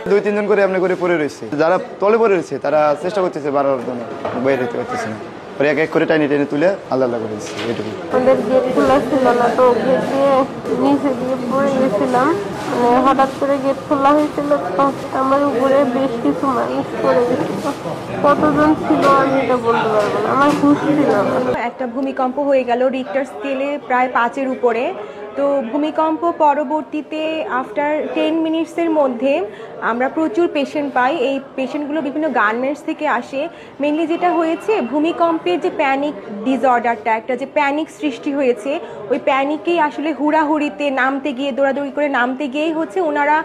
দুই তিনজন করে এমনি করে পড়ে রয়েছে, যারা তলে পড়ে রয়েছে তারা চেষ্টা করতেছে বাড়ার জন্য, বাইরে হতে পারতেছে না, পরে এক এক করে টাইনে টেনে তুলে আলাদা আলাদা করে দিচ্ছে। এইটুকু আমাদের গেট খোলা ছিল না, তো গেট দিয়ে নিচে দিয়ে পড়ে গেছিলাম। মানে হঠাৎ করে গেট খোলা হয়েছিল, আমার উপরে বেশ কিছু মানুষ পড়ে গেছিল। কতজন ছিল আমি এটা বলতে পারবো না, আমার হুঁশ ছিল না। একটা ভূমিকম্প হয়ে গেল রিক্টার স্কেলে প্রায় 5-এর উপরে। তো ভূমিকম্প পরবর্তীতে আফটার 10 মিনিটসের মধ্যে আমরা প্রচুর পেশেন্ট পাই। এই পেশেন্টগুলো বিভিন্ন গার্মেন্টস থেকে আসে। মেনলি যেটা হয়েছে, ভূমিকম্পের যে প্যানিক ডিসঅর্ডারটা, একটা যে প্যানিক সৃষ্টি হয়েছে, ওই প্যানিকেই আসলে হুড়াহুড়িতে নামতে গিয়ে, দৌড়াদৌড়ি করে নামতে গিয়েই হচ্ছে ওনারা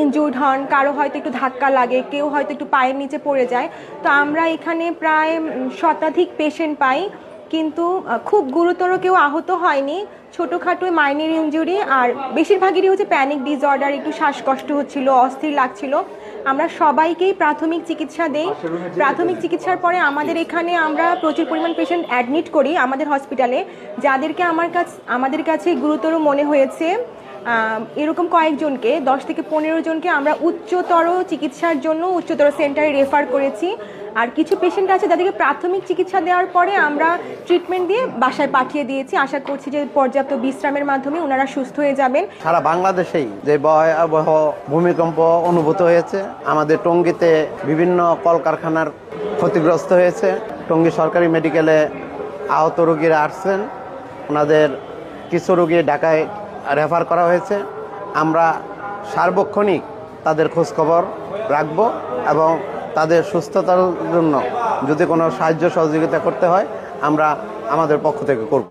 ইনজুর্ড হন। কারো হয়তো একটু ধাক্কা লাগে, কেউ হয়তো একটু পায়ের নিচে পড়ে যায়। তো আমরা এখানে প্রায় শতাধিক পেশেন্ট পাই, কিন্তু খুব গুরুতর কেউ আহত হয়নি। ছোটোখাটো মাইনর ইনজুরি, আর বেশিরভাগেরই হচ্ছে প্যানিক ডিসঅর্ডার, একটু শ্বাসকষ্ট হচ্ছিল, অস্থির লাগছিল। আমরা সবাইকেই প্রাথমিক চিকিৎসা দেই। প্রাথমিক চিকিৎসার পরে আমাদের এখানে আমরা প্রচুর পরিমাণ পেশেন্ট অ্যাডমিট করি আমাদের হসপিটালে, যাদেরকে আমাদের কাছে গুরুতর মনে হয়েছে এরকম কয়েকজনকে, 10 থেকে 15 জনকে আমরা উচ্চতর চিকিৎসার জন্য উচ্চতর সেন্টারে রেফার করেছি। আর কিছু পেশেন্ট আছে যাদেরকে প্রাথমিক চিকিৎসা দেওয়ার পরে আমরা ট্রিটমেন্ট দিয়ে বাসায় পাঠিয়ে দিয়েছি। আশা করছি যে পর্যাপ্ত বিশ্রামের মাধ্যমে ওনারা সুস্থ হয়ে যাবেন। সারা বাংলাদেশেই যে ভয়াবহ ভূমিকম্প অনুভূত হয়েছে, আমাদের টঙ্গীতে বিভিন্ন কলকারখানার ক্ষতিগ্রস্ত হয়েছে। টঙ্গী সরকারি মেডিকেলে আহত রোগীরা আসছেন, ওনাদের কিছু রোগী ঢাকায় রেফার করা হয়েছে। আমরা সার্বক্ষণিক তাদের খোঁজখবর রাখব এবং তাদের সুস্থতার জন্য যদি কোনো সাহায্য সহযোগিতা করতে হয় আমরা আমাদের পক্ষ থেকে করব।